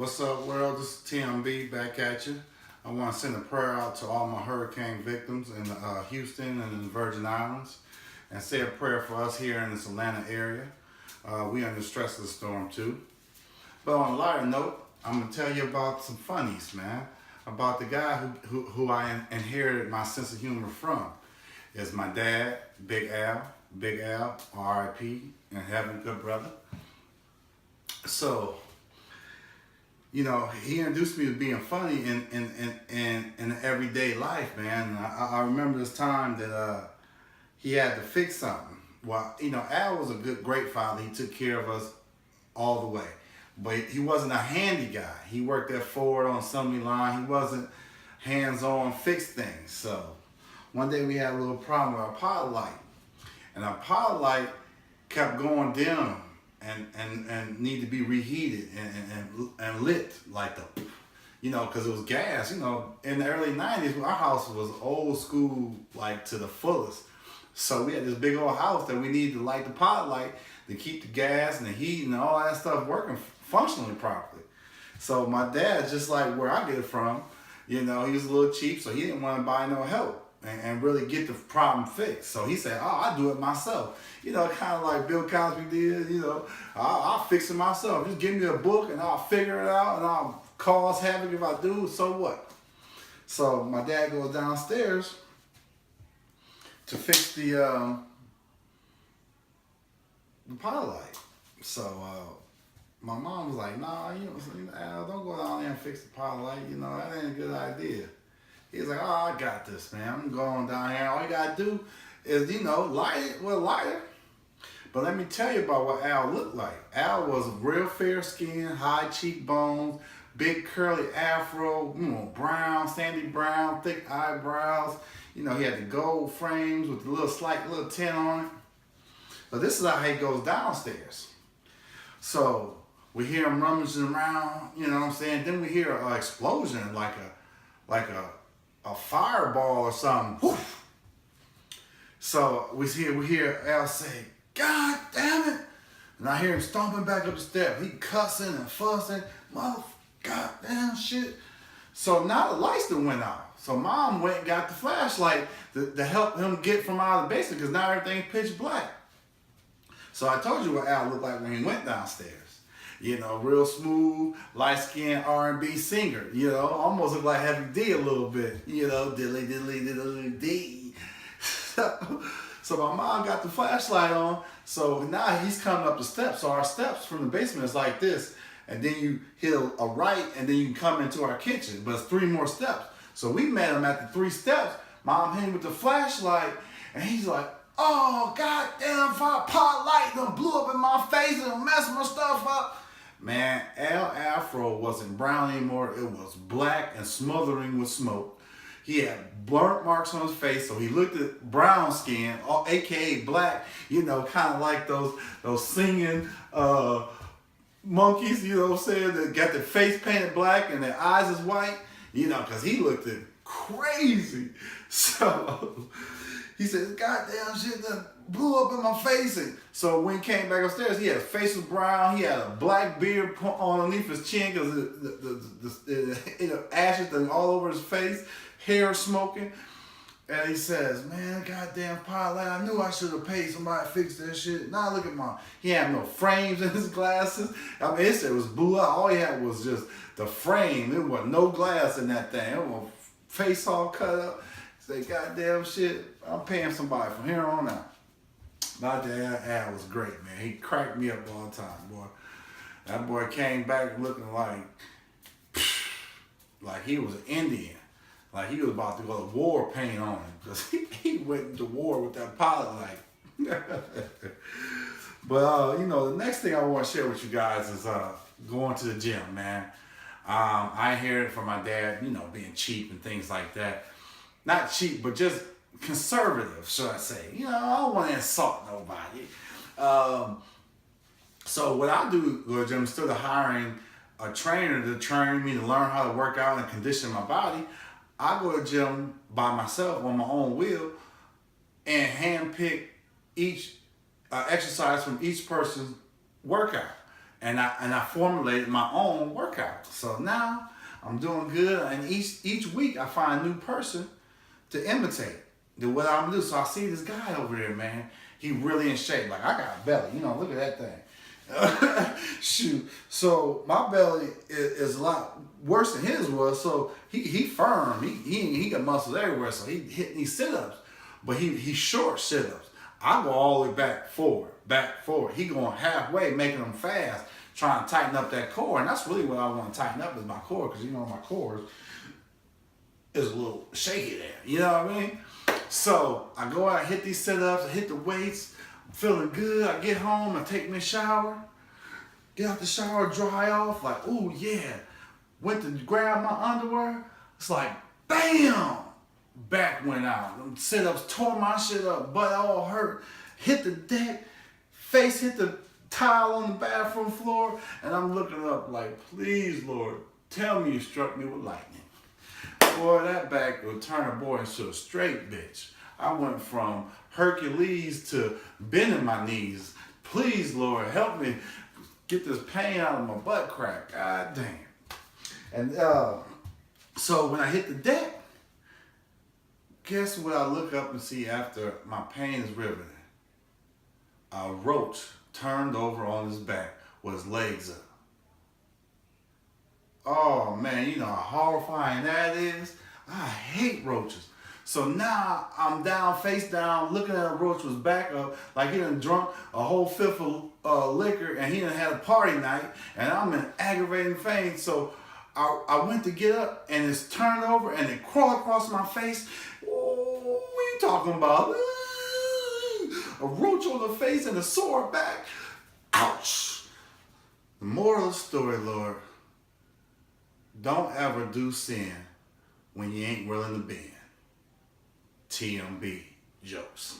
What's up, world? This is TMB back at you. I want to send a prayer out to all my hurricane victims in Houston and in the Virgin Islands, and say a prayer for us here in this Atlanta area. We under stress of the storm too. But on a lighter note, I'm gonna tell you about some funnies, man. About the guy who I inherited my sense of humor from. Is my dad, Big Al, R.I.P. in heaven, good brother. So, you know, he introduced me to being funny in everyday life, man. I remember this time that he had to fix something. Well, you know, Al was a great father. He took care of us all the way. But he wasn't a handy guy. He worked at Ford on assembly line. He wasn't hands-on, fix things. So one day we had a little problem with our pilot light. And our pilot light kept going dim and need to be reheated and lit like the, you know, because it was gas. You know, in the early 90s, our house was old school, like to the fullest. So we had this big old house that we needed to light the pilot light to keep the gas and the heat and all that stuff working functionally properly. So my dad, just like where I get it from, you know, he was a little cheap, so he didn't want to buy no help and really get the problem fixed. So he said, oh, I'll do it myself. You know, kind of like Bill Cosby did, you know, I'll fix it myself. Just give me a book and I'll figure it out and I'll cause havoc if I do, so what? So my dad goes downstairs to fix the pilot light. So my mom was like, nah, you know, Al, don't go down there and fix the pilot light. You know, that ain't a good idea. He's like, oh, I got this, man. I'm going down here. All you got to do is, you know, light it with a lighter. But let me tell you about what Al looked like. Al was real fair skin, high cheekbones, big curly afro, you know, brown, sandy brown, thick eyebrows. You know, he had the gold frames with the slight little tint on it. But this is how he goes downstairs. So we hear him rummaging around, you know what I'm saying? Then we hear an explosion, like a fireball or something. Whoosh! So we hear Al say, God damn it! And I hear him stomping back up the steps. He cussing and fussing, mother goddamn shit. So now the lights done went out. So mom went and got the flashlight to help him get from out of the basement because now everything's pitch black. So I told you what Al looked like when he went downstairs. You know, real smooth, light-skinned R&B singer. You know, almost looked like Heavy D a little bit. You know, diddly diddly diddly D. So my mom got the flashlight on. So now he's coming up the steps. So our steps from the basement is like this. And then you hit a right and then you can come into our kitchen. But it's 3 more steps. So we met him at the 3 steps. Mom hit him with the flashlight. And he's like, oh, goddamn, pilot light done blew up in my face and messed my stuff up. Man, Al Afro wasn't brown anymore. It was black and smothering with smoke. He had burnt marks on his face, so he looked at brown skin, aka black, you know, kind of like those singing monkeys, you know what I'm saying, that got their face painted black and their eyes is white, you know, because he looked at crazy. So he said, goddamn shit that blew up in my face. And so when he came back upstairs, he had his face was brown. He had a black beard underneath his chin because the ashes all over his face, hair smoking. And he says, man, goddamn pilot, I knew I should have paid somebody to fix that shit. Now look at he had no frames in his glasses. I mean, it was blew out. All he had was just the frame. There was no glass in that thing. It was face all cut up. Say, goddamn shit, I'm paying somebody from here on out. My dad, Al, was great, man. He cracked me up all the time, boy. That boy came back looking like he was an Indian. Like he was about to go to war paint on him. Because he went to war with that pilot light. But, you know, the next thing I want to share with you guys is going to the gym, man. I inherited it from my dad, you know, being cheap and things like that. Not cheap, but just conservative, should I say. You know, I don't want to insult nobody. So what I do, go to gym, instead of hiring a trainer to train me to learn how to work out and condition my body, I go to gym by myself on my own wheel and handpick each exercise from each person's workout. and I formulated my own workout. So now I'm doing good, and each week I find a new person to imitate. Do what I'm gonna do. So I see this guy over there, man. He really in shape. Like, I got a belly, look at that thing. Shoot. So my belly is a lot worse than his was. So he firm. He got muscles everywhere. So he hitting these sit-ups, but he short sit-ups. I go all the way back forward. He going halfway, making them fast, trying to tighten up that core. And that's really what I want to tighten up is my core, because my core is a little shaky there. You know what I mean? So I go out, hit these sit-ups, I hit the weights, I'm feeling good. I get home, I take me a shower, get out the shower, dry off, like, ooh, yeah. Went to grab my underwear, it's like, bam! Back went out. Them sit-ups tore my shit up, butt all hurt. Hit the deck, face hit the tile on the bathroom floor, and I'm looking up like, please, Lord, tell me you struck me with lightning. Boy, that back will turn a boy into a straight bitch. I went from Hercules to bending my knees. Please, Lord, help me get this pain out of my butt crack. God damn. And so when I hit the deck, guess what I look up and see after my pain is riveted? A roach turned over on his back with his legs up. Oh man, you know how horrifying that is? I hate roaches. So now I'm down, face down, looking at a roach with his back up, like he done drunk a whole fifth of liquor and he done had a party night, and I'm in aggravating pain. So I went to get up and it's turned over and it crawled across my face. Oh, what are you talking about? A roach on the face and a sore back. Ouch. The moral of the story, Lord, don't ever do sin when you ain't willing to bend. TMB jokes.